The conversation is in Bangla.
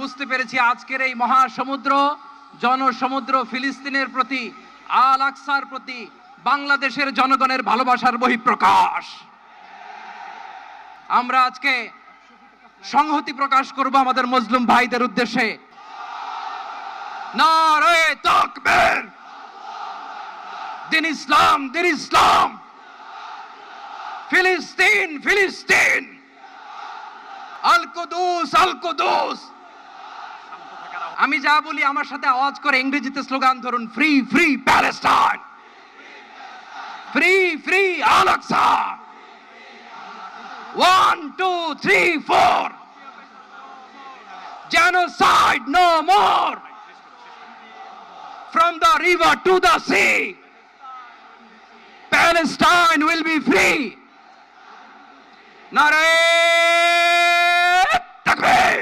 বুঝতে পেরেছি আজকের এই মহাসমুদ্র জনসমুদ্র ফিলিস্তিনের প্রতি, আল আকসার প্রতি বাংলাদেশের জনগণের ভালোবাসার বহিঃপ্রকাশ। আমরা আজকে সংহতি প্রকাশ করব আমাদের মুসলিম ভাইদের উদ্দেশ্যে। নারে তাকবীর, দিন ইসলাম, দিন ইসলাম, ফিলিস্তিন, ফিলিস্তিন, আল কুদুস, আল কুদুস। আমি যা বলি আমার সাথে আওয়াজ করে ইংরেজিতে স্লোগান ধরুন, free free Palestine, free free Al Aqsa. 1 2 3 4, genocide no more, from the river to the sea, Palestine will be free. Nare Takbir.